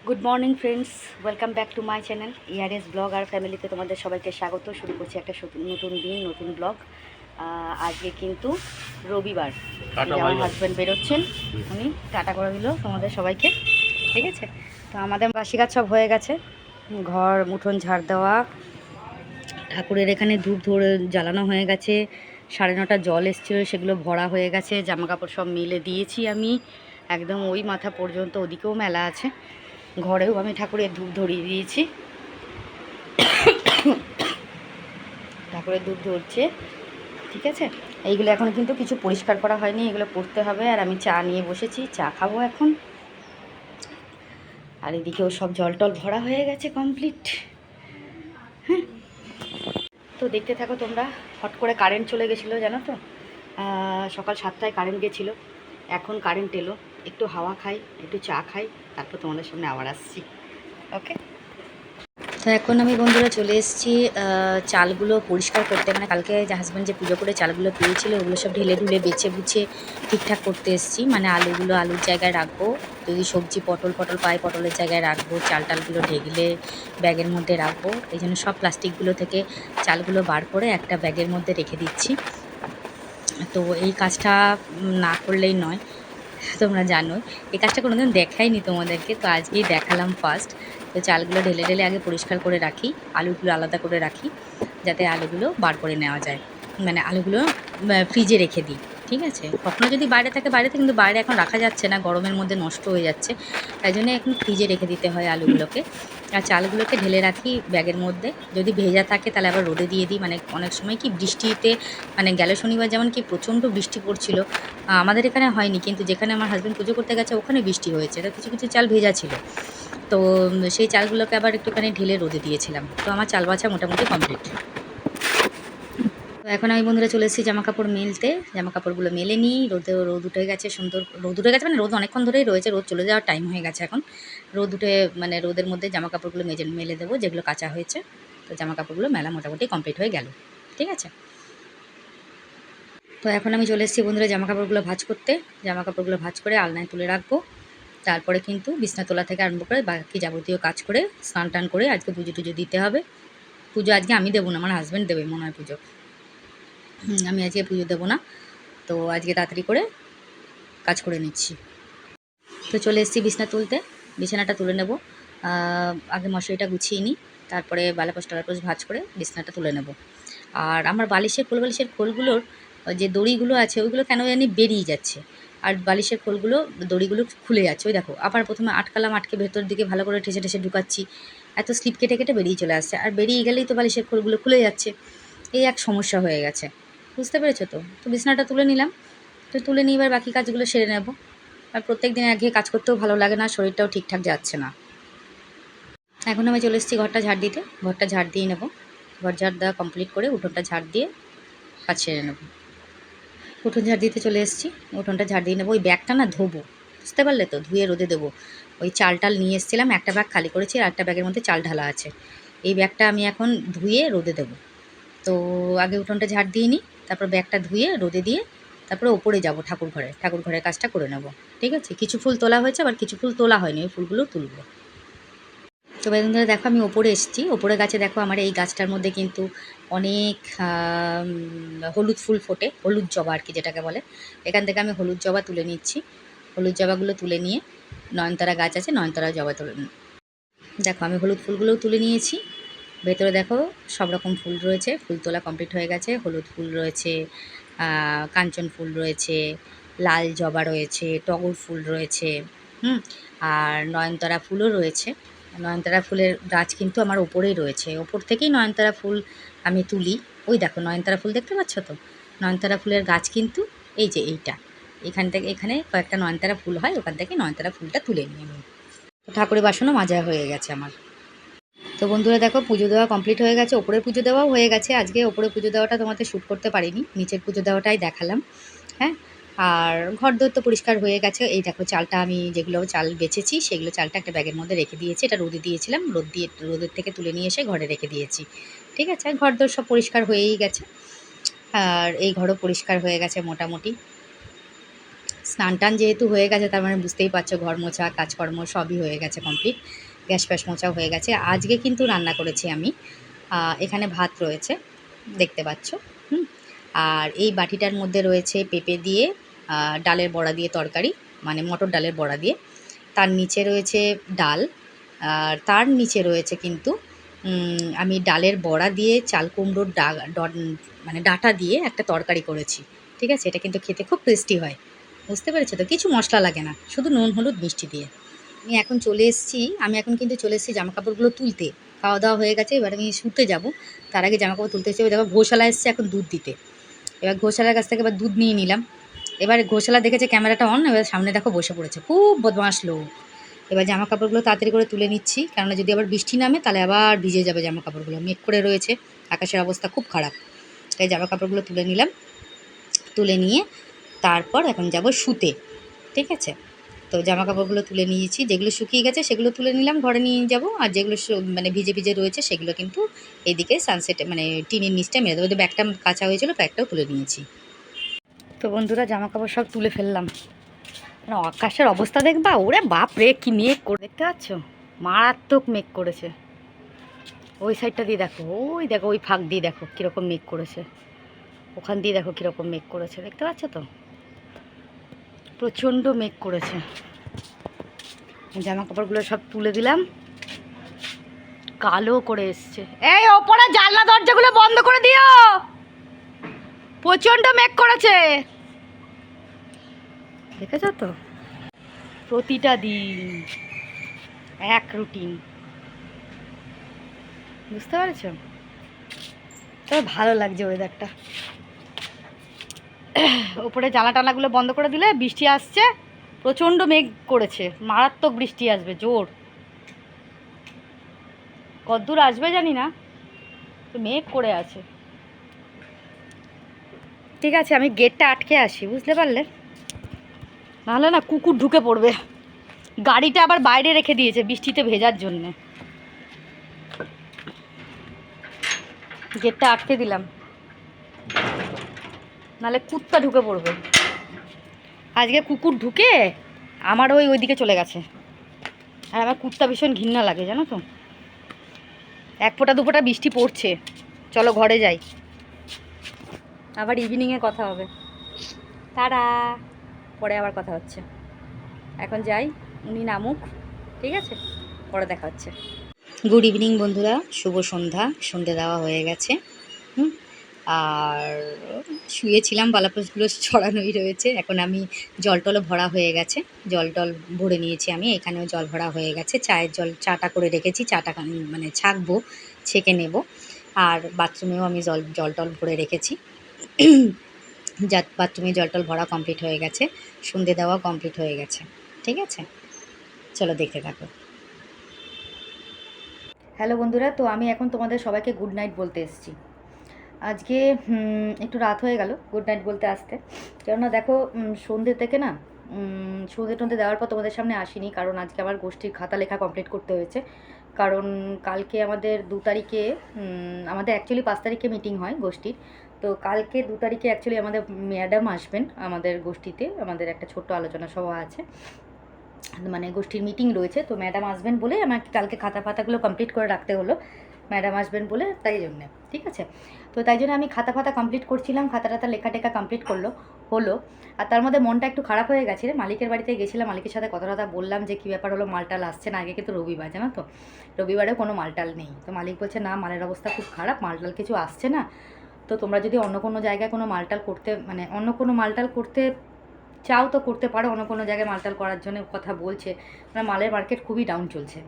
Good morning friends, welcome back to my channel ইয়ারএস blog আর ফ্যামিলিতে তোমাদের সবাইকে স্বাগত। শুরু করছি একটা নতুন দিন, নতুন ব্লগ। আজকে কিন্তু রবিবার, আমার হাজব্যান্ড বেরোচ্ছেন, উনি টাটা করে দিল তোমাদের সবাইকে। ঠিক আছে, তো আমাদের বাসি কাজ সব হয়ে গেছে, ঘর উঠোন ঝাড় দেওয়া, ঠাকুরের এখানে ধূপ ধরে জ্বালানো হয়ে গেছে, 9:30 জল এসেছিলো, সেগুলো ভরা হয়ে গেছে, জামা কাপড় সব মেলে দিয়েছি আমি একদম ওই মাথা পর্যন্ত, ওদিকেও মেলা আছে, ঘরেও আমি ঠাকুরের ধূপ ধরিয়ে দিয়েছি, ঠাকুরের ধূপ ধরছে। ঠিক আছে, এইগুলো এখন কিন্তু কিছু পরিষ্কার করা হয়নি, এগুলো করতে হবে। আর আমি চা নিয়ে বসেছি, চা খাবো এখন। আর এদিকেও সব জল টল ভরা হয়ে গেছে কমপ্লিট। হ্যাঁ, তো দেখতে থাকো তোমরা। হট করে কারেন্ট চলে গেছিলো জানো তো, সকাল 7টায় কারেন্ট গেছিলো, এখন কারেন্ট এলো। একটু হাওয়া খাই, একটু চা খাই, তারপর তোমাদের সামনে আবার আসছি। ওকে, তো এখন আমি বন্ধুরা চলে এসেছি চালগুলো পরিষ্কার করতে। মানে কালকে হাজব্যান্ড যে পুজো করে চালগুলো পেয়েছিল, ওগুলো সব ঢেলে ঢুলে বেছে বুছে ঠিকঠাক করতে এসেছি। মানে আলুগুলো আলুর জায়গায় রাখবো, যদি সবজি পটল পাই পটলের জায়গায় রাখবো, চাল টালগুলো ঢেলে ব্যাগের মধ্যে রাখবো। এই জন্য সব প্লাস্টিকগুলো থেকে চালগুলো বার করে একটা ব্যাগের মধ্যে রেখে দিচ্ছি। তো এই কাজটা না করলেই নয়, তোমরা জানো এই কাজটা কোনোদিন দেখাইনি তোমাদেরকে, তো আজকেই দেখালাম ফার্স্ট। তো চালগুলো ঢেলে ঢেলে আগে পরিষ্কার করে রাখি, আলুগুলো আলাদা করে রাখি, যাতে আলুগুলো বার করে নেওয়া যায়। মানে আলুগুলো ফ্রিজে রেখে দিই। ঠিক আছে, কখনো যদি বাইরে থাকে কিন্তু বাইরে এখন রাখা যাচ্ছে না, গরমের মধ্যে নষ্ট হয়ে যাচ্ছে, তাই জন্য এখন ফ্রিজে রেখে দিতে হয় আলুগুলোকে। আর চালগুলোকে ঢেলে রাখি ব্যাগের মধ্যে, যদি ভেজা থাকে তাহলে আবার রোদে দিয়ে দিই। মানে অনেক সময় কি বৃষ্টিতে, মানে গেল শনিবার যেমন কি প্রচণ্ড বৃষ্টি পড়ছিল, আমাদের এখানে হয়নি, কিন্তু যেখানে আমার হাজব্যান্ড পুজো করতে গেছে ওখানে বৃষ্টি হয়েছে, তো কিছু কিছু চাল ভেজা ছিল। তো সেই চালগুলোকে আবার একটুখানি ঢেলে রোদে দিয়েছিলাম। তো আমার চাল বাছা মোটামুটি কমপ্লিট। তো এখন আমি বন্ধুরা চলে এসেছি জামা কাপড় মেলতে। জামা কাপড়গুলো মেলে নিই, রোদ উঠে গেছে, সুন্দর রোদ উঠে গেছে, মানে রোদ অনেকক্ষণ ধরেই রয়েছে, রোদ চলে যাওয়ার টাইম হয়ে গেছে এখন। রোদ উঠে মানে রোদের মধ্যে জামা কাপড়গুলো মেলে দেবো, যেগুলো কাঁচা হয়েছে। তো জামা কাপড়গুলো মেলা মোটামুটি কমপ্লিট হয়ে গেল। ঠিক আছে, তো এখন আমি চলে এসেছি বন্ধুরা জামা কাপড়গুলো ভাঁজ করতে। জামা কাপড়গুলো ভাঁজ করে আলনায় তুলে রাখবো, তারপরে কিন্তু বিছনা তোলা থেকে আরম্ভ করে বাকি যাবতীয় কাজ করে স্নান টান করে আজকে পুজো টুজো দিতে হবে। পুজো আজকে আমি দেবো না, আমার হাজব্যান্ড দেবে মনে হয় পুজো। আমি আজকে পুজো দেবো না, তো আজকে তাড়াতাড়ি করে কাজ করে নিচ্ছি। তো চলে এসেছি বিছনা তুলতে, বিছানাটা তুলে নেব। আগে মশারিটা গুছিয়ে নিই, তারপরে বালাপোষ টালাপোষ ভাঁজ করে বিছনাটা তুলে নেব। আর আমার বালিশের খোলগুলোর যে দড়িগুলো আছে ওইগুলো কেন জানি বেরিয়ে যাচ্ছে, আর বালিশের খোলগুলো দড়িগুলো খুলে যাচ্ছে। ওই দেখো, আবার প্রথমে আটকালাম, আটকে ভেতর দিকে ভালো করে ঠেসে ঠেসে ঢুকাচ্ছি, এত স্লিপ কেটে কেটে বেরিয়ে চলে আসছে, আর বেরিয়ে গেলেই তো বালিশের খোলগুলো খুলে যাচ্ছে। এই এক সমস্যা হয়ে গেছে, বুঝতে পেরেছো তো। তো বিছানাটা তুলে নিলাম, তো তুলে নিয়ে এবার বাকি কাজগুলো সেরে নেব। আর প্রত্যেক দিন একঘেয়ে কাজ করতেও ভালো লাগে না, শরীরটাও ঠিকঠাক যাচ্ছে না। এখন আমি চলে এসেছি ঘরটা ঝাড় দিতে, ঘরটা ঝাড় দিয়ে নেব। ঘর ঝাড় দেওয়া কমপ্লিট করে উঠোনটা ঝাড় দিয়ে কাজ সেরে নেব। উঠোন ঝাড় দিতে চলে এসেছি, উঠোনটা ঝাড় দিয়ে নেবো। ওই ব্যাগটা না ধোবো, বুঝতে পারলে তো, ধুয়ে রোদে দেবো। ওই চাল টাল নিয়ে এসেছিলাম, একটা ব্যাগ খালি করেছি, আর একটা ব্যাগের মধ্যে চাল ঢালা আছে। এই ব্যাগটা আমি এখন ধুয়ে রোদে দেবো। তো আগে উঠোনটা ঝাড় দিয়ে নিই, তারপর ব্যাগটা ধুয়ে রোদে দিয়ে তারপরে ওপরে যাব ঠাকুর ঘরের কাজটা করে নেব। ঠিক আছে, কিছু ফুল তোলা হয়েছে, আবার কিছু ফুল তোলা হয়নি, ওই ফুলগুলো তুলবো। তো বন্ধুরা দেখো, আমি ওপরে এসেছি, ওপরে গাছে দেখো, আমার এই গাছটার মধ্যে কিন্তু অনেক হলুদ ফুল ফোটে, হলুদ জবা আর কি যেটাকে বলে। এখান থেকে আমি হলুদ জবা তুলে নিচ্ছি। হলুদ জবাগুলো তুলে নিয়ে, নয়নতারা গাছ আছে, নয়নতারা জবা তুলে দেখো আমি হলুদ ফুলগুলোও তুলে নিয়েছি। ভেতরে দেখো সব রকম ফুল রয়েছে, ফুল তোলা কমপ্লিট হয়ে গেছে। হলুদ ফুল রয়েছে, কাঞ্চন ফুল রয়েছে, লাল জবা রয়েছে, টগর ফুল রয়েছে, আর নয়নতারা ফুলও রয়েছে। নয়নতারা ফুলের গাছ কিন্তু আমার ওপরেই রয়েছে, ওপর থেকেই নয়নতারা ফুল আমি তুলি। ওই দেখো নয়নতারা ফুল দেখতে পাচ্ছ তো, নয়নতারা ফুলের গাছ কিন্তু এই যে এইটা, এখান থেকে এখানে কয়েকটা নয়নতারা ফুল হয়, ওখান থেকে নয়নতারা ফুলটা তুলে নিই আমি। ঠাকুরের বাসনও মাজা হয়ে গেছে আমার। তো বন্ধুরা দেখো, পুজো দেওয়া কমপ্লিট হয়ে গেছে, ওপরে পুজো দেওয়াও হয়ে গেছে। আজকে ওপরে পুজো দেওয়াটা তোমাদের শ্যুট করতে পারিনি, নিচের পুজো দেওয়াটাই দেখালাম। হ্যাঁ, আর ঘর দোর তো পরিষ্কার হয়ে গেছে। এই দেখো চালটা আমি যেগুলো চাল বেছেছি সেগুলো চালটা একটা ব্যাগের মধ্যে রেখে দিয়েছি, এটা রোদে দিয়েছিলাম, রোদের থেকে তুলে নিয়ে এসে ঘরে রেখে দিয়েছি। ঠিক আছে, ঘর দোর সব পরিষ্কার হয়েই গেছে, আর এই ঘরও পরিষ্কার হয়ে গেছে মোটামুটি। স্নান টান যেহেতু হয়ে গেছে তার মানে বুঝতেই পারছো ঘর মোছা কাজকর্ম সবই হয়ে গেছে কমপ্লিট। গ্যাস ফ্যাস মোছা হয়ে গেছে। আজকে কিন্তু রান্না করেছি আমি, এখানে ভাত রয়েছে দেখতে পাচ্ছ। হুম। আর এই বাটিটার মধ্যে রয়েছে পেঁপে দিয়ে ডালের বড়া দিয়ে তরকারি, মানে মটর ডালের বড়া দিয়ে। তার নিচে রয়েছে ডাল, আর তার নিচে রয়েছে কিন্তু আমি ডালের বড়া দিয়ে চাল কুমড়োর মানে ডাঁটা দিয়ে একটা তরকারি করেছি। ঠিক আছে, এটা কিন্তু খেতে খুব টেস্টি হয়। বুঝতে পেরেছো তো, কিছু মশলা লাগে না, শুধু নুন হলুদ মিষ্টি দিয়ে। আমি এখন কিন্তু চলে এসেছি জামা কাপড়গুলো তুলতে। খাওয়া দাওয়া হয়ে গেছে, এবার আমি শুতে যাব। তার আগে জামা কাপড় তুলতে এসে দেখো ঘোষালা এসছে এখন দুধ দিতে। এবার ঘোষালার কাছ থেকে এবার দুধ নিয়ে নিলাম। এবার ঘোষালা দেখেছে ক্যামেরাটা অন, এবার সামনে দেখো বসে পড়েছে, খুব বদমাশ লোক। এবার জামা কাপড়গুলো তাড়াতাড়ি করে তুলে নিচ্ছি, কেননা যদি আবার বৃষ্টি নামে তাহলে আবার ভিজে যাবে জামা কাপড়গুলো। মেঘ করে রয়েছে, আকাশের অবস্থা খুব খারাপ। তাই জামা কাপড়গুলো তুলে নিলাম। তুলে নিয়ে তারপর এখন যাব শুতে। ঠিক আছে, তো জামা কাপড়গুলো তুলে নিয়েছি, যেগুলো শুকিয়ে গেছে সেগুলো তুলে নিলাম, ঘরে নিয়ে যাব। আর যেগুলো মানে ভিজে ভিজে রয়েছে সেগুলো কিন্তু এইদিকে সানসেটে মানে টিনের নিচটা মেরে দেবো। ব্যাগটা কাঁচা হয়েছিল, ব্যাগটাও তুলে নিয়েছি। তো বন্ধুরা জামা কাপড় সব তুলে ফেললাম। মানে আকাশের অবস্থা দেখবা, ওরে বাপ রে কি মেঘ করে, দেখতে পাচ্ছ মারাত্মক মেঘ করেছে। ওই সাইডটা দিয়ে দেখো, ওই দেখো ওই ফাঁক দিয়ে দেখো কীরকম মেঘ করেছে, ওখান দিয়ে দেখো কীরকম মেঘ করেছে, দেখতে পাচ্ছ তো প্রচণ্ড মেঘ করেছে। জামা কাপড়গুলো সব তুলে দিলাম, কালো করে এসছে। এই ওপরে জানলা দরজাগুলো বন্ধ করে দিও, প্রচণ্ড মেঘ করেছে, দেখেছো তো। প্রতিটা দিন এক রুটিন, বুঝতে পারছো। তবে ভালো লাগছে ওয়েদারটা। ওপরে জানলা টালাগুলো বন্ধ করে দিলে বৃষ্টি আসছে, প্রচণ্ড মেঘ করেছে, মারাত্মক বৃষ্টি আসবে জোর। কদ্দূর আসবে জানি না, তো মেঘ করে আছে। ঠিক আছে, আমি গেটটা আটকে আসি, বুঝতে পারলে, নাহলে না কুকুর ঢুকে পড়বে। গাড়িটা আবার বাইরে রেখে দিয়েছে বৃষ্টিতে ভেজার জন্যে, গেটটা আটকে দিলাম, নাহলে কুত্তা ঢুকে পড়বে। আজকে কুকুর ঢুকে আমার ওইদিকে চলে গেছে, আর আমার কুত্তা ভীষণ ঘৃণা লাগে জানো তো। এক ফোঁটা দু ফোঁটা বৃষ্টি পড়ছে, চলো ঘরে যাই, আবার ইভিনিংয়ে কথা হবে। তারা পরে আবার কথা হচ্ছে, এখন যাই, উনি নামুক, ঠিক আছে, পরে দেখা হচ্ছে। গুড ইভিনিং বন্ধুরা, শুভ সন্ধ্যা। সন্ধ্যে দেওয়া হয়ে গেছে। আর শুয়েছিলাম, বালাপোষগুলো ছড়ানোই রয়েছে। এখন আমি জল টলও ভরা হয়ে গেছে, জল টল ভরে নিয়েছি আমি, এখানেও জল ভরা হয়ে গেছে। চায়ের জল চাটা করে রেখেছি, চাটা মানে ছাঁকবো, ছেঁকে নেব। আর বাথরুমেও আমি জল টল ভরে রেখেছি। বাথরুমে জল টল ভরা কমপ্লিট হয়ে গেছে, সন্ধে দেওয়া কমপ্লিট হয়ে গেছে। ঠিক আছে, চলো দেখতে থাকো। হ্যালো বন্ধুরা, তো আমি এখন তোমাদের সবাইকে গুড নাইট বলতে এসেছি। আজকে একটু রাত হয়ে গেল গুড নাইট বলতে আসতে, কেননা দেখো সন্ধ্যে থেকে না সন্ধ্যে টন্ধে দেওয়ার পর তোমাদের সামনে আসিনি, কারণ আজকে আমার গোষ্ঠীর খাতা লেখা কমপ্লিট করতে হয়েছে। কারণ কালকে আমাদের 2 তারিখে, আমাদের অ্যাকচুয়ালি 5 তারিখে মিটিং হয় গোষ্ঠীর। তো কালকে 2 তারিখে অ্যাকচুয়ালি আমাদের ম্যাডাম আসবেন আমাদের গোষ্ঠীতে, আমাদের একটা ছোট্ট আলোচনা সভা আছে, মানে গোষ্ঠীর মিটিং রয়েছে। তো ম্যাডাম আসবেন বলে আমাকে কালকে খাতা ফাতাগুলো কমপ্লিট করে রাখতে হলো, ম্যাডাম আসবেন বলে, তাই জন্যে। ঠিক আছে, তো তাই জন্য আমি খাতা ফাতা কমপ্লিট করছিলাম, খাতা টাতা লেখা টেখা কমপ্লিট হলো। আর তার মধ্যে মনটা একটু খারাপ হয়ে গেছে, মালিকের বাড়িতে গেছিলাম, মালিকের সাথে কথা টথা বললাম যে কী ব্যাপার হলো, মালটাল আসছে না। আগে কিন্তু রবিবার, জানো তো, রবিবারেও কোনো মালটাল নেই। তো মালিক বলছে না, মালের অবস্থা খুব খারাপ, মালটাল কিছু আসছে না। তো তোমরা যদি অন্য কোনো জায়গায় কোনো মালটাল করতে, মানে অন্য কোনো মালটাল করতে চাও তো করতে পারো, অন্য কোনো জায়গায় মালটাল করার জন্য কথা বলছে। মানে মালের মার্কেট খুবই ডাউন চলছে।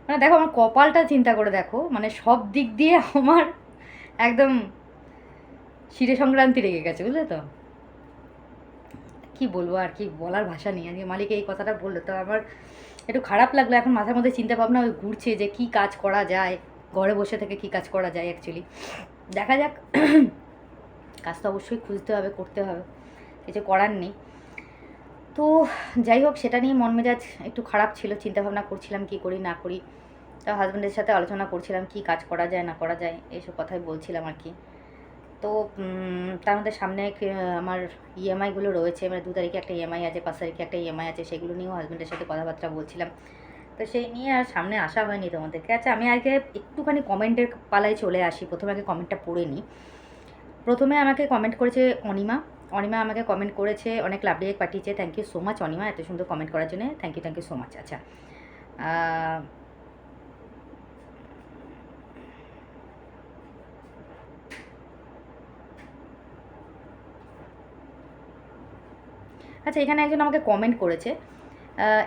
মানে দেখো আমার কপালটা চিন্তা করে দেখো, মানে সব দিক দিয়ে আমার একদম শিরে সংক্রান্তি লেগে গেছে, বুঝলে তো। কি বলবো, আর কি বলার ভাষা নেই। আজকে মালিক এই কথাটা বললো তো আমার একটু খারাপ লাগলো। এখন মাথার মধ্যে চিন্তা ভাবনা ঘুরছে যে কি কাজ করা যায়, ঘরে বসে থেকে কি কাজ করা যায়। অ্যাকচুয়ালি দেখা যাক, কাজ তো অবশ্যই খুঁজতে হবে, করতে হবে, কিছু করার নেই। তো যাই হোক, সেটা নিয়ে মন মেজাজ একটু খারাপ ছিল, চিন্তাভাবনা করছিলাম কি করি না করি। তা হাজব্যান্ডের সাথে আলোচনা করছিলাম কি কাজ করা যায় না করা যায়, এইসব কথাই বলছিলাম আর কি। তো তার মধ্যে সামনে আমার ইএমআইগুলো রয়েছে, মানে 2 তারিখে একটা ইএমআই আছে, 5 তারিখে একটা ইএমআই আছে, সেগুলো নিয়েও হাজব্যান্ডের সাথে কথাবার্তা বলছিলাম। তো সেই নিয়ে আর সামনে আসা হয়নি তোমাদেরকে। আচ্ছা, আমি আগে একটুখানি কমেন্টের পালায় চলে আসি। প্রথমে আগে কমেন্টটা পড়ে নিই। প্রথমে আমাকে কমেন্ট করেছে অনিমা। অনিমা আমাকে কমেন্ট করেছে, অনেক লাভ রিয়েক্ট পাঠিয়েছে। Thank you so much Anima, এত সুন্দর কমেন্ট করার জন্য। Thank you so much. আচ্ছা, আচ্ছা, এখানে একজন আমাকে কমেন্ট করেছে,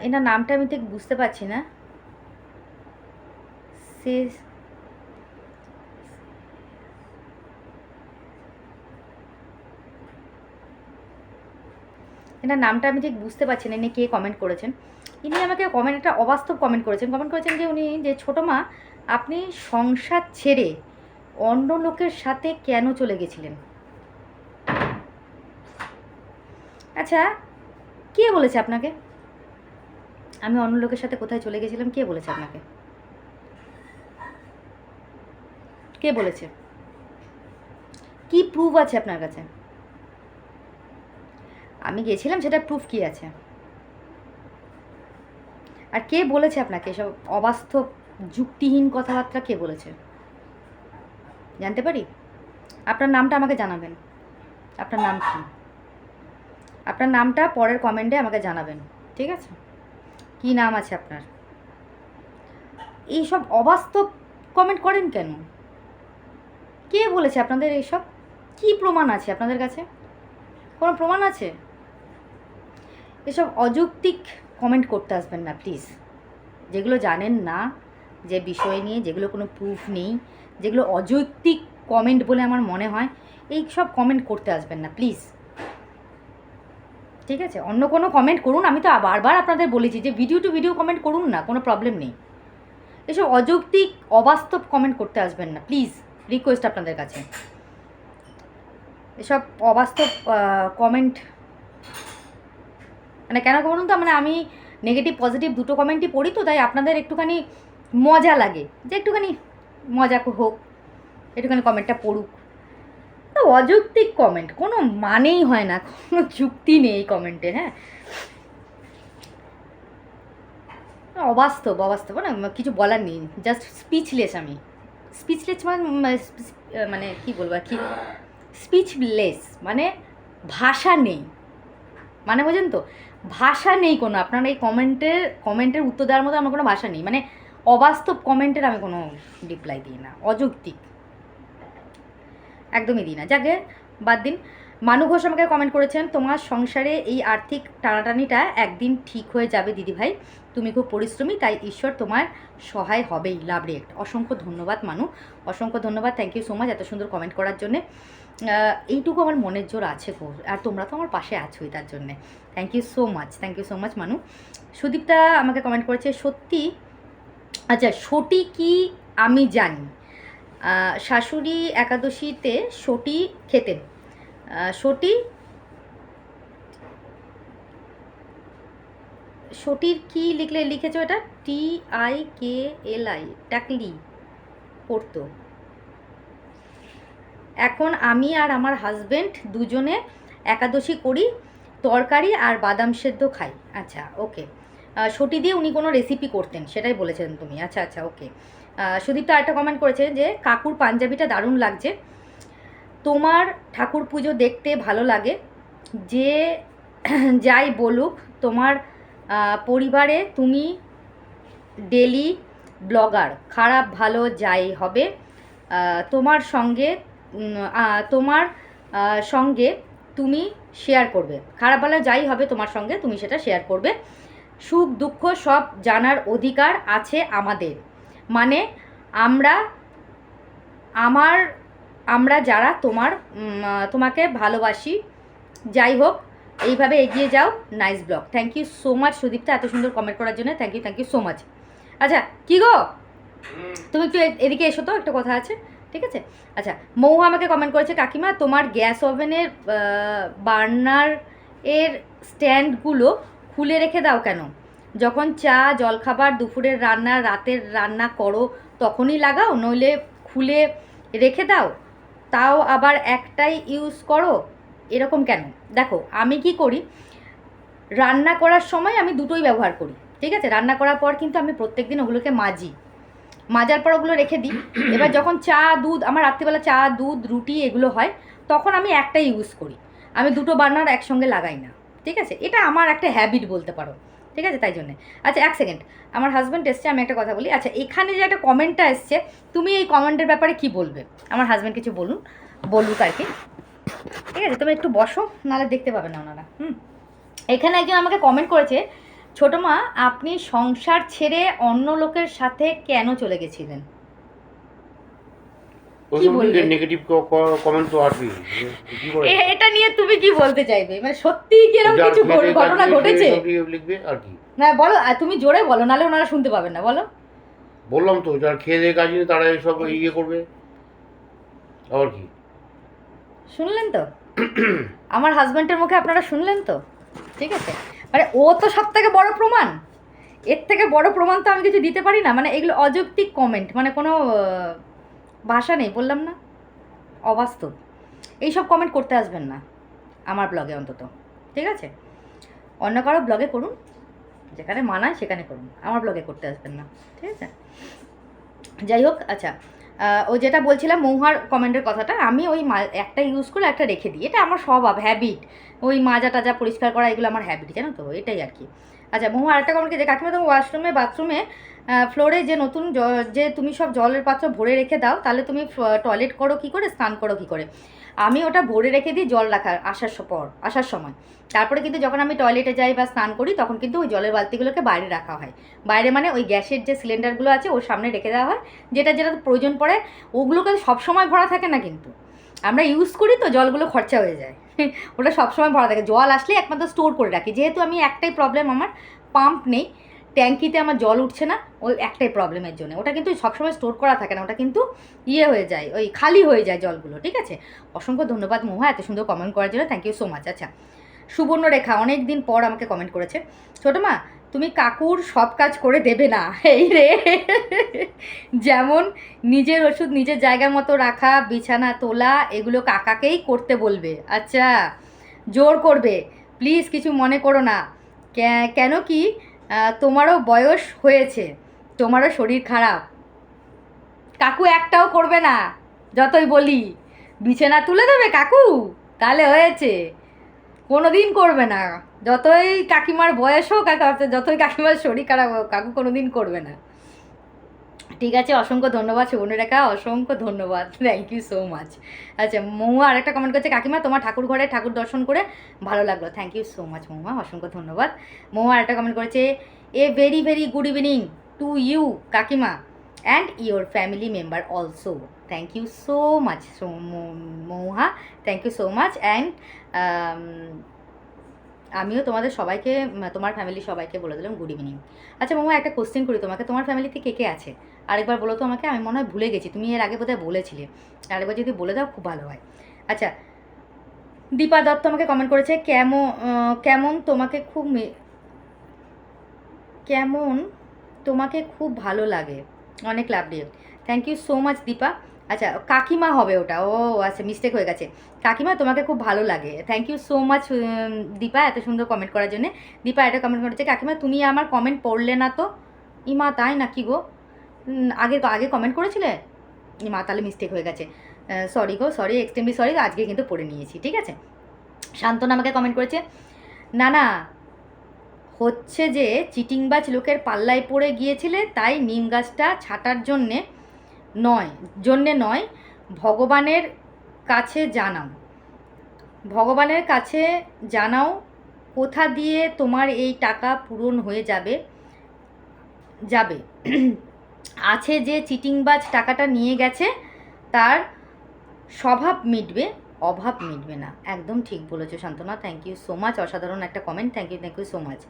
এনার নামটা আমি ঠিক বুঝতে পারছি না। সে এনার নামটা আমি ঠিক বুঝতে পারছি না, ইনি কে কমেন্ট করেছেন। ইনি আমাকে একটা অবাস্তব কমেন্ট করেছেন। যে উনি যে ছোটো মা, আপনি সংসার ছেড়ে অন্য লোকের সাথে কেন চলে গেছিলেন? আচ্ছা, কে বলেছে আপনাকে আমি অন্য লোকের সাথে কোথায় চলে গেছিলাম? কে বলেছে আপনাকে? কে বলেছে? কি প্রুফ আছে আপনার কাছে? আমি গেছিলাম, সেটা প্রুফ কি আছে? আর কে বলেছে আপনাকে এসব অবাস্তব যুক্তিহীন কথাবার্তা? কে বলেছে জানতে পারি? আপনার নামটা আমাকে জানাবেন। আপনার নাম কি? আপনার নামটা পরের কমেন্টে আমাকে জানাবেন, ঠিক আছে? কি নাম আছে আপনার? এইসব অবাস্তব কমেন্ট করেন কেন? কে বলেছে আপনাদের এইসব? কি প্রমাণ আছে আপনাদের কাছে? কোনো প্রমাণ আছে? এসব অযৌক্তিক কমেন্ট করতে আসবেন না প্লিজ। যেগুলো জানেন না, যে বিষয় নিয়ে যেগুলো কোনো প্রুফ নেই, যেগুলো অযৌক্তিক কমেন্ট বলে আমার মনে হয়, এই সব কমেন্ট করতে আসবেন না প্লিজ, ঠিক আছে? অন্য কোনো কমেন্ট করুন। আমি তো বারবার আপনাদের বলেছি যে ভিডিও টু ভিডিও কমেন্ট করুন না, কোনো প্রবলেম নেই। এসব অযৌক্তিক অবাস্তব কমেন্ট করতে আসবেন না প্লিজ, রিকোয়েস্ট আপনাদের কাছে। এসব অবাস্তব কমেন্ট মানে কেন বলুন তো, মানে আমি নেগেটিভ পজিটিভ দুটো কমেন্টই পড়ি, তো তাই আপনাদের একটুখানি মজা লাগে যে একটুখানি মজা হোক, একটুখানি কমেন্টটা পড়ুক। তো অযৌক্তিক কমেন্ট কোনো মানেই হয় না, কোনো যুক্তি নেই এই কমেন্টের। হ্যাঁ, অবাস্তব না, কিছু বলার নেই, জাস্ট স্পিচলেস। আমি স্পিচলেস মানে কী বলবো আর কি, স্পিচলেস মানে ভাষা নেই, মানে বোঝেন তো? ভাষা নেই কোনো। আপনার এই কমেন্টের উত্তর দেওয়ার মতো আমার কোনো ভাষা নেই। মানে অবাস্তব কমেন্টের আমি কোনো রিপ্লাই দিই না, অযৌক্তিক একদমই দিই না। যাকে বাদ দিন। মানু ঘোষ আমাকে কমেন্ট করেছেন, তোমার সংসারে এই আর্থিক টানাটানিটা একদিন ঠিক হয়ে যাবে দিদিভাই, তুমি খুব পরিশ্রমী, তাই ঈশ্বর তোমার সহায় হবেই। Love react. অসংখ্য ধন্যবাদ মানু, অসংখ্য ধন্যবাদ। থ্যাংক ইউ সো মাচ এত সুন্দর কমেন্ট করার জন্যে। এইটুকু আমার মনের জোর আছে গো, আর তোমরা তো আমার পাশে আছোই, তার জন্যে থ্যাংক ইউ সো মাচ মানু। সুদীপ্তা আমাকে কমেন্ট করেছে, সত্যি আচ্ছা সটি কি আমি জানি, শাশুড়ি একাদশীতে সটি খেতেন। সটির কি লিখেছো এটা? TIKLI, টাকলি পড়তো। এখন আমি আর আমার হাজব্যান্ড দুজনে একাদশী করি, তরকারি আর বাদাম সেদ্ধ খাই। আচ্ছা, ওকে। সটি দিয়ে উনি কোনো রেসিপি করতেন, সেটাই বলেছেন তুমি? আচ্ছা, ওকে। সুদীপ্তা আরেকটা কমেন্ট করেছে যে কাকুর পাঞ্জাবিটা দারুণ লাগছে, তোমার ঠাকুর পুজো দেখতে ভালো লাগে, যে যাই বলুক তোমার পরিবারে তুমি ডেলি ব্লগার, খারাপ ভালো যাই হবে তোমার সঙ্গে তুমি শেয়ার করবে, খারাপ ভালো যাই হবে তোমার সঙ্গে তুমি সেটা শেয়ার করবে, সুখ দুঃখ সব জানার অধিকার আছে আমাদের, মানে আমরা যারা তোমাকে ভালোবাসি, যাই হোক এইভাবে এগিয়ে যাও। Nice blog. Thank you so much Sudipta এত সুন্দর কমেন্ট করার জন্য। Thank you so much. আচ্ছা, কী গো, তুমি একটু এদিকে এসো তো, একটা কথা আছে, ঠিক আছে? আচ্ছা, মৌ আমাকে কমেন্ট করেছে, কাকিমা তোমার গ্যাস ওভেনের বার্নার এর স্ট্যান্ডগুলো খুলে রেখে দাও কেন? যখন চা জলখাবার দুপুরের রান্না রাতের রান্না করো তখনই লাগাও, নইলে খুলে রেখে দাও, তাও আবার একটাই ইউজ করো, এরকম কেন? দেখো আমি কি করি, রান্না করার সময় আমি দুটোই ব্যবহার করি, ঠিক আছে? রান্না করার পর কিন্তু আমি প্রত্যেক দিন ওগুলোকে মাজি, মাজার পর ওগুলো রেখে দিই। এবার যখন চা দুধ, আমার রাত্রিবেলা চা দুধ রুটি এগুলো হয়, তখন আমি একটাই ইউজ করি, আমি দুটো বার্নার একসঙ্গে লাগাই না, ঠিক আছে? এটা আমার একটা হ্যাবিট বলতে পারো, ঠিক আছে? তাই জন্যে। আচ্ছা এক সেকেন্ড, আমার হাজব্যান্ড এসছে, আমি একটা কথা বলি। আচ্ছা এখানে যে একটা কমেন্টটা এসছে, তুমি এই কমেন্টের ব্যাপারে কি বলবে? আমার হাজব্যান্ড কিছু বলুক আর কি, ঠিক আছে? তুমি একটু বসো, নাহলে দেখতে পাবে না ওনারা। এখানে একজন আমাকে কমেন্ট করেছে, ছোটো মা আপনি সংসার ছেড়ে অন্য লোকের সাথে কেন চলে গেছিলেন? এটা নিয়ে তুমি কি বলতে চাইবে? মানে সত্যি কি এরকম কিছু ঘটনা ঘটেছে? না বলো, তুমি জোরে বলো, নাহলে ওনারা শুনতে পাবেন না। বলো। বললাম তো, যারা খেয়ে দিয়ে কাজ নেই তারা সব ইয়ে করবে, আবার কি? শুনলেন তো আমার হাজব্যান্ডের মুখে, আপনারা শুনলেন তো, ঠিক আছে? মানে ও তো সব থেকে বড় প্রমাণ, এর থেকে বড় প্রমাণ তো আমি কিছু দিতে পারি না। মানে এগুলো অযৌক্তিক কমেন্ট, মানে কোনো ভাষা নেই, বললাম না, অবাস্তব। এইসব কমেন্ট করতে আসবেন না আমার ব্লগে অন্তত, ঠিক আছে? অন্য কারো ব্লগে করুন, যেখানে মানায় সেখানে করুন, আমার ব্লগে করতে আসবেন না, ঠিক আছে? যাই হোক, আচ্ছা ও যেটা বলছিলাম মৌহার কমেন্টের কথাটা, আমি ওই একটা ইউজ করে একটা রেখে দিই, এটা আমার স্বভাব, হ্যাবিট। ওই মাজা টাজা পরিষ্কার করা এগুলো আমার হ্যাবিট, জানো তো, এটাই আর কি। আচ্ছা মৌহা আরেকটা কমেন্ট, যে কাকিমা তুমি ওয়াশরুমে বাথরুমে ফ্লোরে যে নতুন যে তুমি সব জলের পাত্র ভরে রেখে দাও, তাহলে তুমি টয়লেট করো কী করে, স্নান করো কী করে? আমি ওটা ভরে রেখে দিই জল রাখার আসার সময়। তারপরে কিন্তু যখন আমি টয়লেটে যাই বা স্নান করি, তখন কিন্তু ওই জলের বালতিগুলোকে বাইরে রাখা হয়। বাইরে মানে ওই গ্যাসের যে সিলিন্ডারগুলো আছে ওর সামনে রেখে দেওয়া হয়, যেটা যেটা প্রয়োজন পড়ে। ওগুলোকে সবসময় ভরা থাকে না, কিন্তু আমরা ইউজ করি তো জলগুলো খরচা হয়ে যায় ওটা সবসময় ভরা থাকে। জল আসলে একমাত্র স্টোর করে রাখি, যেহেতু আমি একটাই প্রবলেম, আমার পাম্প নেই, ট্যাঙ্কিতে আমার জল উঠছে না, ওই একটাই প্রবলেমের জন্য। ওটা কিন্তু সবসময় স্টোর করা থাকে না, ওটা কিন্তু ইয়ে হয়ে যায়, ওই খালি হয়ে যায় জলগুলো, ঠিক আছে? অসংখ্য ধন্যবাদ মহুয়া এত সুন্দর কমেন্ট করার জন্য, থ্যাংক ইউ সো মাচ। আচ্ছা সুবর্ণরেখা অনেক দিন পর আমাকে কমেন্ট করেছে, ছোটো মা তুমি কাকুর সব কাজ করে দেবে না, এই রে যেমন নিজের ওষুধ নিজের জায়গা মতো রাখা, বিছানা তোলা, এগুলো কাকাকেই করতে বলবে। আচ্ছা জোর করবে, প্লিজ কিছু মনে করো না। কেন কি তোমারও বয়স হয়েছে, তোমারও শরীর খারাপ। কাকু একটাও করবে না, যতই বলি। বিছানা তুলে দেবে কাকু, তাহলে হয়েছে, কোনো দিন করবে না। যতই কাকিমার বয়স হোক, যতই কাকিমার শরীর খারাপ হোক, কাকু কোনো দিন করবে না, ঠিক আছে? অসংখ্য ধন্যবাদ সুবর্ণরেখা, অসংখ্য ধন্যবাদ, থ্যাংক ইউ সো মাচ। আচ্ছা মহুয়া আরেকটা কমেন্ট করছে, কাকিমা তোমার ঠাকুর ঘরে ঠাকুর দর্শন করে ভালো লাগলো, thank you so much Mahua, অসংখ্য ধন্যবাদ। মহুয়া আরেকটা কমেন্ট করেছে, a very very good evening to you কাকিমা and your family member also, thank you so much Mahua, thank you so much. And আমিও তোমাদের সবাইকে, তোমার ফ্যামিলি সবাইকে বলে দিলাম গুড ইভিনিং। আচ্ছা মামা একটা কোশ্চেন করি তোমাকে, তোমার ফ্যামিলিতে কে কে আছে? আরেকবার বলো তো আমাকে, আমি মনে হয় ভুলে গেছি, তুমি এর আগে বোধহয় বলেছিলে, আরেকবার যদি বলে দাও খুব ভালো হয়। আচ্ছা দীপা দত্ত আমাকে কমেন্ট করেছে, কেমন তোমাকে খুব কেমন তোমাকে খুব ভালো লাগে, অনেক lovely, thank you so much Dipa. আচ্ছা কাকিমা হবে ওটা, ও আচ্ছা মিস্টেক হয়ে গেছে, কাকিমা তোমাকে খুব ভালো লাগে, thank you so much Dipa এত সুন্দর কমেন্ট করার জন্য। দীপা এটা কমেন্ট করেছে, কাকিমা তুমি আমার কমেন্ট পড়লে না তো? ইমা তাই নাকি গো, আগে আগে কমেন্ট করেছিলে? ইমা তাহলে মিস্টেক হয়ে গেছে, সরি গো, সরি, এক্সট্রিমলি সরি, আজকে কিন্তু পড়ে নিয়েছি, ঠিক আছে? শান্তনা আমাকে কমেন্ট করেছে, না না হচ্ছে যে চিটিংবাজ লোকের পাল্লায় পড়ে গিয়েছিলে, তাই নিম গাছটা ছাঁটার জন্যে নয়, ভগবানের কাছে জানাও, ভগবানের কাছে জানাও কোথা দিয়ে তোমার এই টাকা পূরণ হয়ে যাবে আছে যে চিটিংবাজ টাকাটা নিয়ে গেছে, তার স্বভাব মিটবে, অভাব মিটবে না। একদম ঠিক বলেছো Shantona, thank you so much, অসাধারণ একটা comment, thank you so much.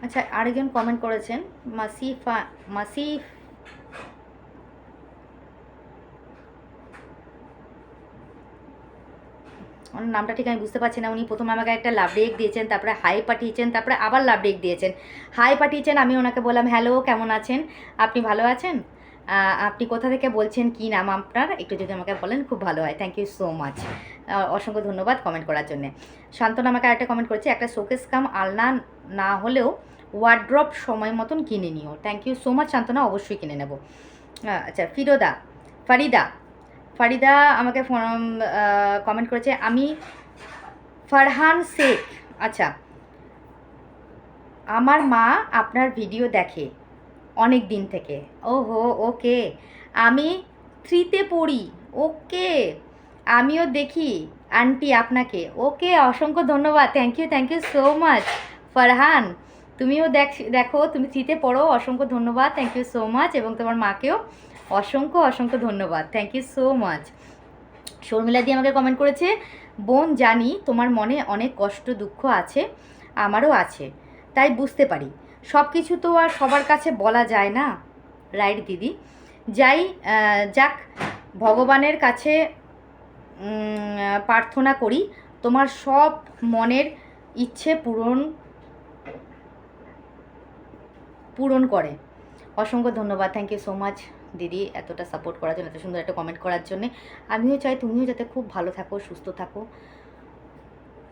আচ্ছা আরেকজন কমেন্ট করেছেন, মাসিফ ওনার নামটা ঠিক আমি বুঝতে পারছি না। উনি প্রথমে আমাকে একটা লাভ রেক দিয়েছেন, তারপরে হাই পাঠিয়েছেন, তারপরে আবার লাভ রেক দিয়েছেন। হাই পাঠিয়েছেন, আমি ওনাকে বললাম হ্যালো, কেমন আছেন, আপনি ভালো আছেন, আপনি কোথা থেকে বলছেন, কী নাম আপনার, একটু যদি আমাকে বলেন খুব ভালো হয়। থ্যাংক ইউ সো মাচ, অসংখ্য ধন্যবাদ কমেন্ট করার জন্যে। শান্তনা আমাকে আরেকটা কমেন্ট করেছে, একটা শোকেস কাম আলনা না হলেও ওয়ার্ড্রপ সময় মতন কিনে নিও। থ্যাংক ইউ সো মাচ শান্তনা, অবশ্যই কিনে নেব। আচ্ছা ফারিদা ফারিদা আমাকে কমেন্ট করেছে, আমি ফারহান শেখ। আচ্ছা, আমার মা আপনার ভিডিও দেখে অনেক দিন থেকে। ওহো, ওকে, আমি 3তে পড়ি। ওকে, আমিও দেখি আন্টি আপনাকে। ওকে, অসংখ্য ধন্যবাদ, thank you so much Farhan. তুমিও দেখো, তুমি 3তে পড়ো, অসংখ্য ধন্যবাদ, থ্যাংক ইউ সো মাচ। এবং তোমার মাকেও অসংখ্য ধন্যবাদ, thank you so much. Sharmila দি আমাকে কমেন্ট করেছে, বোন জানি তোমার মনে অনেক কষ্ট দুঃখ আছে, আমারও আছে, তাই বুঝতে পারি। সব কিছু তো আর সবার কাছে বলা যায় না, রাইট দিদি? যাক, ভগবানের কাছে প্রার্থনা করি তোমার সব মনের ইচ্ছে পূরণ করে। অসংখ্য ধন্যবাদ, থ্যাংক ইউ সো মাচ দিদি, এতটা সাপোর্ট করার জন্য, এত সুন্দর একটা কমেন্ট করার জন্য। আমিও চাই তুমিও যাতে খুব ভালো থাকো, সুস্থ থাকো,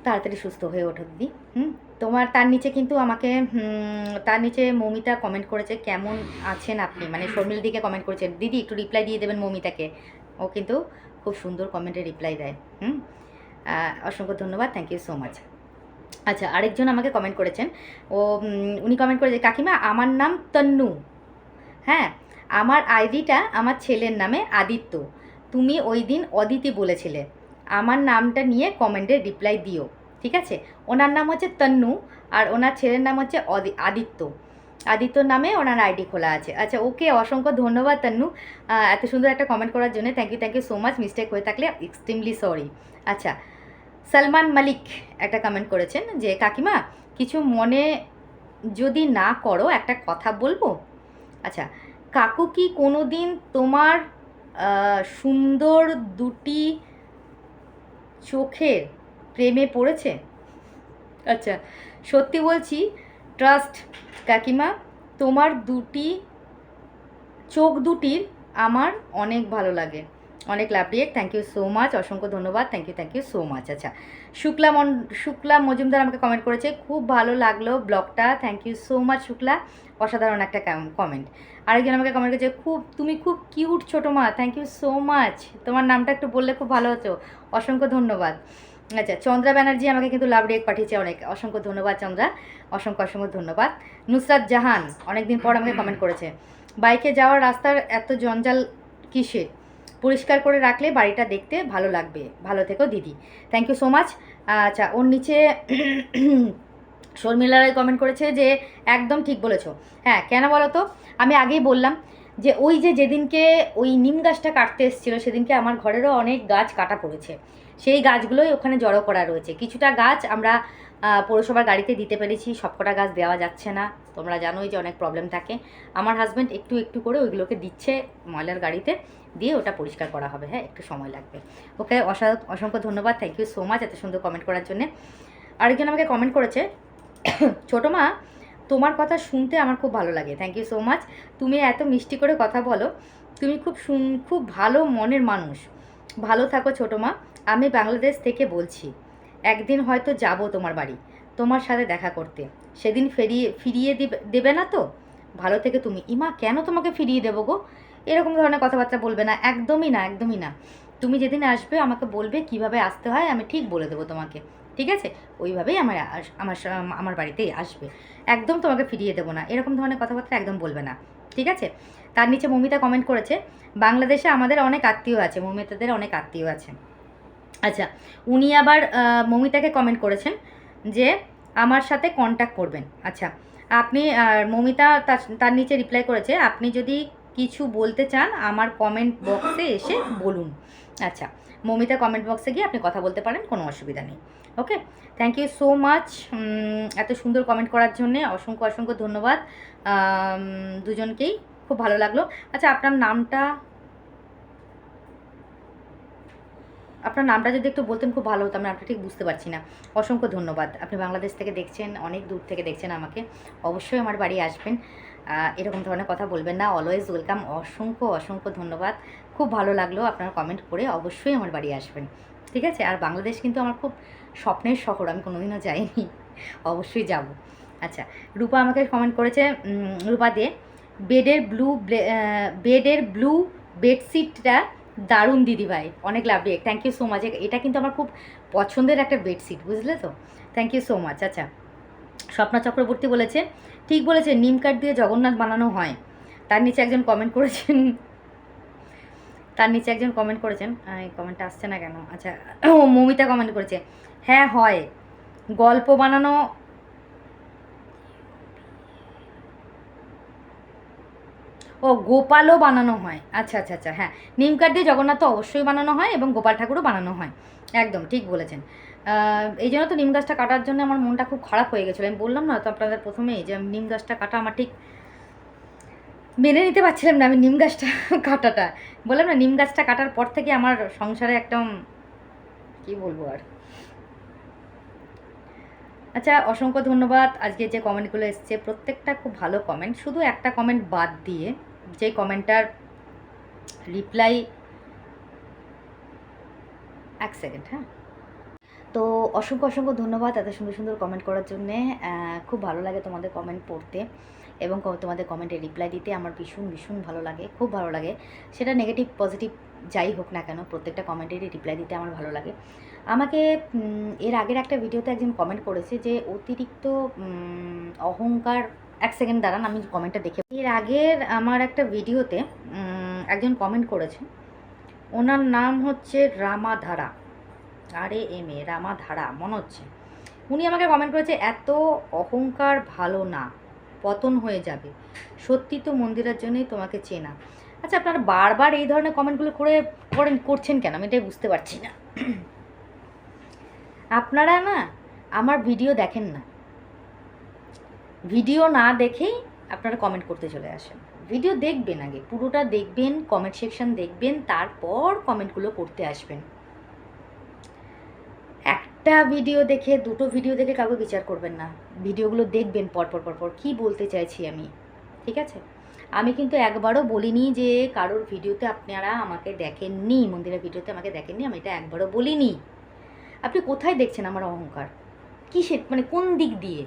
তাড়াতাড়ি সুস্থ হয়ে ওঠো দিদি। তার নিচে কিন্তু আমাকে তার নিচে মৌমিতা কমেন্ট করেছে, কেমন আছেন আপনি, মানে শর্মিল দিকে কমেন্ট করেছে। দিদি একটু রিপ্লাই দিয়ে দেবেন মৌমিতাকে, ও কিন্তু খুব সুন্দর কমেন্টে রিপ্লাই দেয়। অসংখ্য ধন্যবাদ, থ্যাংক ইউ সো মাচ। আচ্ছা, আরেকজন আমাকে কমেন্ট করেছেন, উনি কমেন্ট করেছে, কাকিমা আমার নাম তন্নু, হ্যাঁ, আমার আইডিটা আমার ছেলের নামে আদিত্য, তুমি ওই দিন অদিতি বলেছিলে, আমার নামটা নিয়ে কমেন্টে রিপ্লাই দিও, ঠিক আছে? ওনার নাম হচ্ছে তন্নু, আর ওনার ছেলের নাম হচ্ছে আদিত্যর নামে ওনার আইডি খোলা আছে। আচ্ছা, ওকে, অসংখ্য ধন্যবাদ তন্নু, এত সুন্দর একটা কমেন্ট করার জন্য। Thank you so much, mistake হয়ে থাকলে এক্সট্রিমলি সরি। আচ্ছা, সালমান মালিক একটা কমেন্ট করেছেন যে, কাকিমা কিছু মনে যদি না করো একটা কথা বলবো। আচ্ছা, কাকু কি কোনো দিন তোমার সুন্দর দুটি চোখের প্রেমে পড়েছে? আচ্ছা, সত্যি বলছি, ট্রাস্ট কাকিমা, তোমার চোখ দুটির আমার অনেক ভালো লাগে। অনেক love react, thank you so much, অসংখ্য ধন্যবাদ, থ্যাংক ইউ সো মাচ। আচ্ছা, শুক্লা মজুমদার আমাকে কমেন্ট করেছে, খুব ভালো লাগলো ব্লগটা, thank you so much Shukla, অসাধারণ একটা কমেন্ট। আরেকজন আমাকে কমেন্ট করেছে, তুমি খুব কিউট ছোটো মা, থ্যাংক ইউ সো মাচ, তোমার নামটা একটু বললে খুব ভালো হতো, অসংখ্য ধন্যবাদ। আচ্ছা, চন্দ্রা ব্যানার্জি আমাকে কিন্তু লাভ রিয়েক্ট পাঠিয়েছে অনেক, অসংখ্য ধন্যবাদ চন্দ্রা, অসংখ্য ধন্যবাদ। নুসরাত জাহান অনেকদিন পর আমাকে কমেন্ট করেছে, বাইকে যাওয়ার রাস্তার এত জঞ্জাল কিসের, পরিষ্কার করে রাখলে বাড়িটা দেখতে ভালো লাগবে, ভালো থেকো দিদি, থ্যাংক ইউ সো মাচ। আচ্ছা, ওর নিচে শর্মিলারাই কমেন্ট করেছে যে, একদম ঠিক বলেছো। হ্যাঁ, কেন বলো তো, আমি আগেই বললাম যে ওই যেদিনকে ওই নিম গাছটা কাটতে এসেছিলো, সেদিনকে আমার ঘরেরও অনেক গাছ কাটা পড়েছে, সেই গাছগুলোই ওখানে জড়ো করা রয়েছে। কিছুটা গাছ আমরা পৌরসভার গাড়িতে দিতে পেরেছি, সবকটা গাছ দেওয়া যাচ্ছে না, তোমরা জানোই যে অনেক প্রবলেম থাকে। আমার হাজব্যান্ড একটু করে ওইগুলোকে দিচ্ছে ময়লার গাড়িতে, দিয়ে ওটা পরিষ্কার করা হবে। হ্যাঁ, একটু সময় লাগবে। ওকে, অসংখ্য ধন্যবাদ, থ্যাংক ইউ সো মাচ এত সুন্দর কমেন্ট করার জন্যে। আরেকজন আমাকে কমেন্ট করেছে, ছোটো মা তোমার কথা শুনতে আমার খুব ভালো লাগে, থ্যাংক ইউ সো মাচ, তুমি এত মিষ্টি করে কথা বলো, তুমি খুব ভালো মনের মানুষ, ভালো থাকো ছোটো মা। আমি বাংলাদেশ থেকে বলছি, একদিন হয়তো যাব তোমার বাড়ি, তোমার সাথে দেখা করতে, সেদিন ফিরিয়ে দেবে না তো? ভালো থেকে তুমি। ইমা, কেন তোমাকে ফিরিয়ে দেবো গো, এরকম ধরনের কথাবার্তা বলবে না, একদমই না। তুমি যেদিন আসবে আমাকে বলবে কিভাবে আসতে হয়, আমি ঠিক বলে দেবো তোমাকে, ঠিক আছে? ওইভাবেই আমার বাড়িতেই আসবে, একদম তোমাকে ফিরিয়ে দেবো না, এরকম ধরনের কথাবার্তা একদম বলবে না, ঠিক আছে? তার নিচে মৌমিতা কমেন্ট করেছে, বাংলাদেশে আমাদের অনেক আত্মীয় আছে, মৌমিতাদের অনেক আত্মীয় আছে। আচ্ছা, উনি আবার মৌমিতাকে কমেন্ট করেছেন যে আমার সাথে কন্ট্যাক্ট করবেন। আচ্ছা, আপনি মৌমিতা তার নিচে রিপ্লাই করেছে, আপনি যদি কিছু বলতে চান আমার কমেন্ট বক্সে এসে বলুন। আচ্ছা, মৌমিতা কমেন্ট বক্সে গিয়ে আপনি কথা বলতে পারেন, কোনো অসুবিধা নেই। ওকে, থ্যাংক ইউ সো মাচ এত সুন্দর কমেন্ট করার জন্যে, অসংখ্য ধন্যবাদ দুজনকেই, খুব ভালো লাগলো। আচ্ছা, আপনার নামটা আপনার নামটা যদি একটু বলতেন খুব ভালো হতো, আমি নামটা ঠিক বুঝতে পারছি না। অসংখ্য ধন্যবাদ। আপনি বাংলাদেশ থেকে দেখছেন, অনেক দূর থেকে দেখছেন আমাকে। অবশ্যই আমার বাড়ি আসবেন। এরকম ধরনের কথা বলবেন না, অলওয়েজ ওয়েলকাম। অসংখ্য অসংখ্য ধন্যবাদ। খুব ভালো লাগলো আপনার কমেন্ট করে। অবশ্যই আমার বাড়ি আসবেন, ঠিক আছে? আর বাংলাদেশ কিন্তু আমার খুব স্বপ্নের শহর, আমি কোনোদিনও যাইনি, অবশ্যই যাব। আচ্ছা, রূপা আমাকে কমেন্ট করেছে, রূপা দে, বেডের ব্লু বেডশিটটা দারুণ দিদিভাই, অনেক lovely. Thank you so much. এটা কিন্তু আমার খুব পছন্দের একটা বেডশিট, বুঝলে তো? Thank you so much. আচ্ছা, স্বপ্না চক্রবর্তী বলেছে, ঠিক বলেছে, নিম কাঠ দিয়ে জগন্নাথ বানানো হয়। তার নিচে একজন কমেন্ট করেছেন, এই কমেন্টটা আসছে না কেন? আচ্ছা, ও মমিতা কমেন্ট করেছে, হ্যাঁ হয়, গল্প বানানো, ও গোপালও বানানো হয়। আচ্ছা আচ্ছা আচ্ছা, হ্যাঁ, নিম কাঠ দিয়ে জগন্নাথ তো অবশ্যই বানানো হয় এবং গোপাল ঠাকুরও বানানো হয়, একদম ঠিক বলেছেন। এই জন্য তো নিম গাছটা কাটার জন্য আমার মনটা খুব খারাপ হয়ে গেছিলো। আমি বললাম না তো আপনাদের প্রথমেই যে নিম গাছটা কাটা আমার ঠিক মেনে নিতে পারছিলাম না, আমি নিম গাছটা কাটাটা বললাম না, নিম গাছটা কাটার পর থেকে আমার সংসারে একদম কি বলবো আর। আচ্ছা, অসংখ্য ধন্যবাদ। আজকে যে কমেন্টগুলো এসছে প্রত্যেকটা খুব ভালো কমেন্ট, শুধু একটা কমেন্ট বাদ দিয়ে, যে কমেন্টটার রিপ্লাই, এক সেকেন্ড, হ্যাঁ। তো অসংখ্য অসংখ্য ধন্যবাদ এত সুন্দর সুন্দর কমেন্ট করার জন্যে। খুব ভালো লাগে তোমাদের কমেন্ট পড়তে এবং তোমাদের কমেন্টের রিপ্লাই দিতে আমার ভীষণ ভীষণ ভালো লাগে, খুব ভালো লাগে। সেটা নেগেটিভ পজিটিভ যাই হোক না কেন, প্রত্যেকটা কমেন্টেরই রিপ্লাই দিতে আমার ভালো লাগে। আমাকে এর আগের একটা ভিডিওতে একজন কমেন্ট করেছে যে অতিরিক্ত অহংকার, এক সেকেন্ড দাঁড়ান আমি কমেন্টটা দেখে। এর আগের আমার একটা ভিডিওতে একজন কমেন্ট করেছে, ওনার নাম হচ্ছে রামাধারা, রামাধারা মনে হচ্ছে। উনি আমাকে কমেন্ট করেছে, এত অহংকার ভালো না, পতন হয়ে যাবে। সত্যি তো মন্দিরের জন্যই তোমাকে চেনা। আচ্ছা, আপনারা বারবার এই ধরনের কমেন্টগুলো করছেন কেন, আমি এটাই বুঝতে পারছি না। আপনারা না আমার ভিডিও দেখেন না, ভিডিও না দেখেই আপনারা কমেন্ট করতে চলে আসেন। ভিডিও দেখবেন, আগে পুরোটা দেখবেন, কমেন্ট সেকশন দেখবেন, তারপর কমেন্টগুলো করতে আসবেন। একটা ভিডিও দেখে, দুটো ভিডিও দেখে কাউকে বিচার করবেন না, ভিডিওগুলো দেখবেন পর কী বলতে চাইছি আমি, ঠিক আছে? আমি কিন্তু একবারও বলিনি যে কারোর ভিডিওতে আপনারা আমাকে দেখেননি, মন্দিরের ভিডিওতে আমাকে দেখেননি, আমি এটা একবারও বলিনি। আপনি কোথায় দেখছেন আমার অহংকার? কিসের, মানে কোন দিক দিয়ে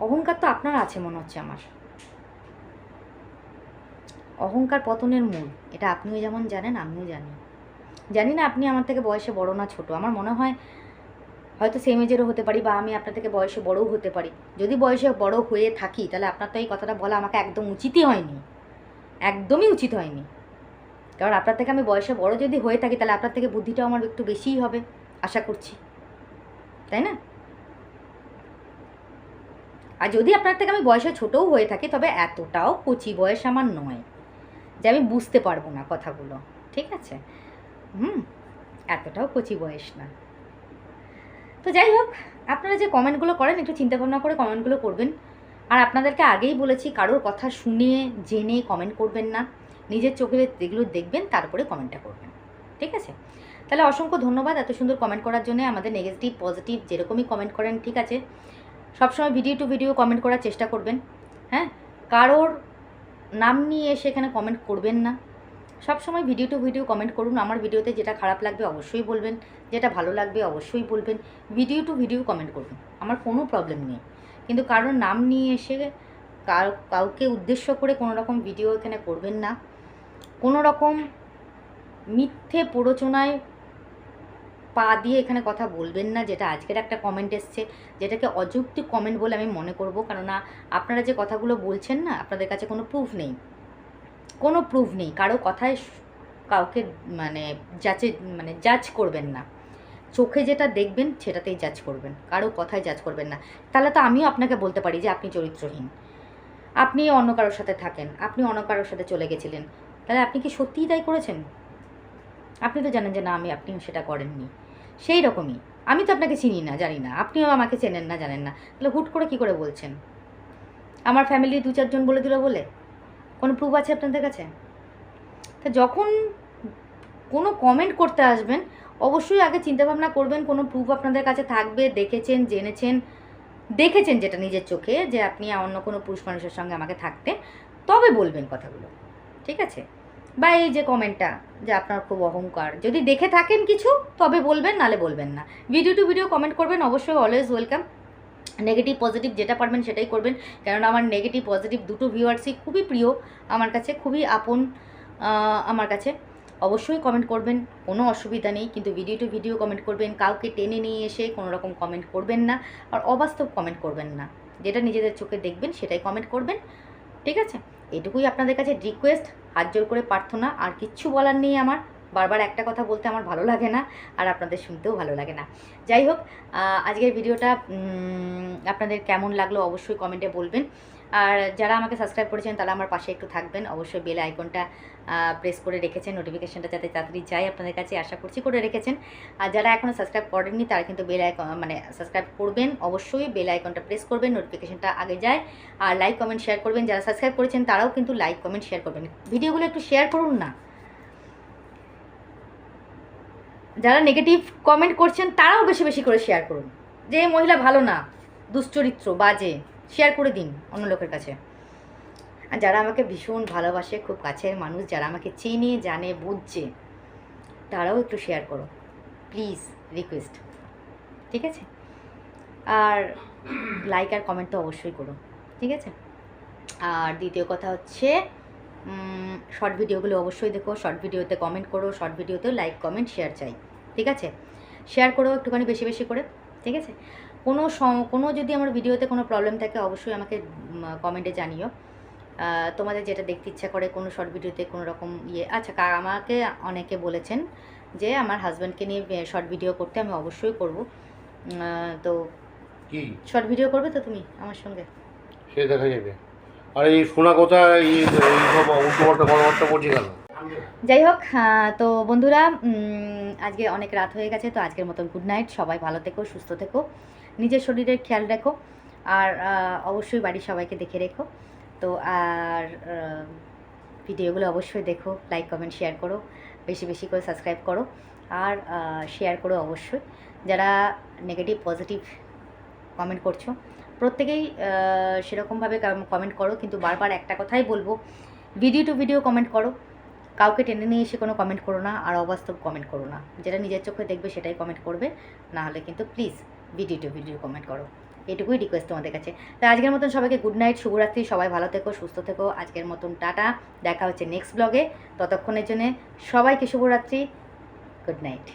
অহংকার? তো আপনার আছে মনে হচ্ছে। আমার অহংকার পতনের মূল, এটা আপনিও যেমন জানেন, আমিও জানি। জানি না আপনি আমার থেকে বয়সে বড় না ছোট, আমার মনে হয় হয়তো সেম এজেরও হতে পারি, বা আমি আপনার থেকে বয়সে বড়ও হতে পারি। যদি বয়সে বড় হয়ে থাকি তাহলে আপনার তো এই কথাটা বলা আমাকে একদম উচিতই হয়নি, একদমই উচিত হয়নি। কারণ আপনার থেকে আমি বয়সে বড় যদি হয়ে থাকি তাহলে আপনার থেকে বুদ্ধিটাও আমার একটু বেশিই হবে আশা করছি, তাই না? আর যদি আপনার থেকে আমি বয়সে ছোটও হয়ে থাকি তবে এতটাও কচি বয়স আমার নয় যে আমি বুঝতে পারবো না কথাগুলো, ঠিক আছে? এতটাও কচি বয়স না। তো যাই হোক, আপনারা যে কমেন্টগুলো করেন একটু চিন্তাভাবনা করে কমেন্টগুলো করবেন। আর আপনাদেরকে আগেই বলেছি, কারোর কথা শুনে জেনে কমেন্ট করবেন না, নিজের চোখে যেগুলো দেখবেন তারপরে কমেন্টটা করবেন, ঠিক আছে? তাহলে অসংখ্য ধন্যবাদ এত সুন্দর কমেন্ট করার জন্য। আমাদের নেগেটিভ পজিটিভ যেরকমই কমেন্ট করেন, ঠিক আছে, সবসময় ভিডিও টু ভিডিও কমেন্ট করার চেষ্টা করবেন, হ্যাঁ? কারোর নাম নিয়ে এসে এখানে কমেন্ট করবেন না। সবসময় ভিডিও টু ভিডিও কমেন্ট করুন। আমার ভিডিওতে যেটা খারাপ লাগবে অবশ্যই বলবেন, যেটা ভালো লাগবে অবশ্যই বলবেন। ভিডিও টু ভিডিও কমেন্ট করুন, আমার কোনো প্রবলেম নেই। কিন্তু কারোর নাম নিয়ে এসে কাউকে উদ্দেশ্য করে কোনো রকম ভিডিও এখানে করবেন না। কোনো রকম মিথ্যে প্ররোচনায় পা দিয়ে এখানে কথা বলবেন না, যেটা আজকের একটা কমেন্ট এসছে, যেটাকে অযৌক্তিক কমেন্ট বলে আমি মনে করব। কেননা আপনারা যে কথাগুলো বলছেন না, আপনাদের কাছে কোনো প্রুফ নেই, কোনো প্রুফ নেই। কারো কথায় কাউকে জাজ করবেন না। চোখে যেটা দেখবেন সেটাতেই জাজ করবেন, কারো কথায় জাজ করবেন না। তাহলে তো আমিও আপনাকে বলতে পারি যে আপনি চরিত্রহীন, আপনি অন্য কারোর সাথে থাকেন, আপনি অন্য কারোর সাথে চলে গেছিলেন, তাহলে আপনি কি সত্যিই তাই করেছেন? আপনি তো জানেন যে না, আপনিও সেটা করেননি। সেই রকমই আমি তো আপনাকে চিনি না, জানি না, আপনিও আমাকে চেনেন না, জানেন না, তাহলে হুট করে কী করে বলছেন? আমার ফ্যামিলির 2-4 বলে দিল বলে কোনো প্রুফ আছে আপনাদের কাছে? তা যখন কোনো কমেন্ট করতে আসবেন, অবশ্যই আগে চিন্তাভাবনা করবেন কোনো প্রুফ আপনাদের কাছে থাকবে, দেখেছেন যেটা নিজের চোখে যে আপনি অন্য কোনো পুরুষ মানুষের সঙ্গে আমাকে থাকতে, তবে বলবেন কথাগুলো, ঠিক আছে? বা এই যে কমেন্টটা যে আপনার খুব অহংকার, যদি দেখে থাকেন কিছু তবে বলবেন, নালে বলবেন না। ভিডিও টু ভিডিও কমেন্ট করবেন, অবশ্যই অলওয়েজ ওয়েলকাম। নেগেটিভ পজিটিভ যেটা পারবেন সেটাই করবেন, কারণ আমার নেগেটিভ পজিটিভ দুটো ভিউয়ার্সই খুবই প্রিয় আমার কাছে, খুবই আপন আমার কাছে। অবশ্যই কমেন্ট করবেন, কোনো অসুবিধা নেই, কিন্তু ভিডিও টু ভিডিও কমেন্ট করবেন, কাউকে টেনে নিয়ে এসে কোনো রকম কমেন্ট করবেন না, আর অবাস্তব কমেন্ট করবেন না। যেটা নিজেদের চোখে দেখবেন সেটাই কমেন্ট করবেন, ঠিক আছে? এটুকুই আপনাদের কাছে রিকোয়েস্ট, হাত জোর করে প্রার্থনা, আর কিচ্ছু বলার নেই আমার। বারবার একটা কথা বলতে আমার ভালো লাগে না, আর আপনাদের শুনতেও ভালো লাগে না। যাই হোক, আজকের ভিডিওটা আপনাদের কেমন লাগলো অবশ্যই কমেন্টে বলবেন। আর যারা আমাকে সাবস্ক্রাইব করেছেন তারা আমার পাশে একটু থাকবেন, অবশ্যই বেল আইকনটা প্রেস করে রেখেছেন, নোটিফিকেশানটা যাতে তাড়াতাড়ি যায় আপনাদের কাছে, আশা করছি করে রেখেছেন। আর যারা এখনও সাবস্ক্রাইব করেননি তারা কিন্তু বেল আইকন সাবস্ক্রাইব করবেন, অবশ্যই বেল আইকনটা প্রেস করবেন, নোটিফিকেশানটা আগে যায়। আর লাইক কমেন্ট শেয়ার করবেন, যারা সাবস্ক্রাইব করেছেন তারাও কিন্তু লাইক কমেন্ট শেয়ার করবেন, ভিডিওগুলো একটু শেয়ার করুন না। যারা নেগেটিভ কমেন্ট করছেন তারাও বেশি বেশি করে শেয়ার করুন, যে মহিলা ভালো না, দুশ্চরিত্র, বাজে, শেয়ার করে দিন অন্য লোকের কাছে। আর যারা আমাকে ভীষণ ভালোবাসে, খুব কাছের মানুষ, যারা আমাকে চেনে, জানে, বুঝছে, তারাও একটু শেয়ার করো প্লিজ, রিকোয়েস্ট, ঠিক আছে? আর লাইক আর কমেন্ট তো অবশ্যই করো, ঠিক আছে? আর দ্বিতীয় কথা হচ্ছে শর্ট ভিডিওগুলো অবশ্যই দেখো, শর্ট ভিডিওতে কমেন্ট করো, শর্ট ভিডিওতেও লাইক কমেন্ট শেয়ার চাই, ঠিক আছে? শেয়ার করো একটুখানি বেশি বেশি করে, ঠিক আছে? কোনো যদি আমার ভিডিওতে কোনো প্রবলেম থাকে অবশ্যই আমাকে কমেন্টে জানিও। তোমাদের যেটা দেখতে ইচ্ছা করে কোনো শর্ট ভিডিওতে কোনো রকম আচ্ছা, আমাকে অনেকে বলেছেন যে আমার হাজব্যান্ডকে নিয়ে শর্ট ভিডিও করতে, আমি অবশ্যই করব। তো কি শর্ট ভিডিও করবে তো তুমি আমার সঙ্গে? সে দেখা যাবে। আর এই শোনা কথা সব উল্টোপাল্টা কথাবার্তা বলছি কেন? যাই হোক, তো বন্ধুরা, আজকে অনেক রাত হয়ে গেছে, তো আজকের মতন গুড নাইট। সবাই ভালো থেকো, সুস্থ থেকো, নিজের শরীরের খেয়াল রেখো, আর অবশ্যই বাড়ির সবাইকে দেখে রেখো। তো আর ভিডিওগুলো অবশ্যই দেখো, লাইক কমেন্ট শেয়ার করো, বেশি বেশি করে সাবস্ক্রাইব করো, আর শেয়ার করো অবশ্যই। যারা নেগেটিভ পজিটিভ কমেন্ট করছো প্রত্যেকেই সেরকমভাবে কমেন্ট করো, কিন্তু বারবার একটা কথাই বলবো, ভিডিও টু ভিডিও কমেন্ট করো, কাউকে টেনে নিয়ে এসে কোনো কমেন্ট করো না, আর অবাস্তব কমেন্ট করো না। যেটা নিজের চোখে দেখবে সেটাই কমেন্ট করবে, না হলে কিন্তু please video to video comment করো, এটুকুই রিকোয়েস্ট তোমাদের কাছে। তাই আজকের মতন সবাইকে গুড নাইট, শুভরাত্রি, সবাই ভালো থেকো, সুস্থ থেকো। আজকের মতন টাটা, দেখা হচ্ছে নেক্সট ব্লগে। ততক্ষণের জন্যে সবাইকে শুভরাত্রি, গুড নাইট।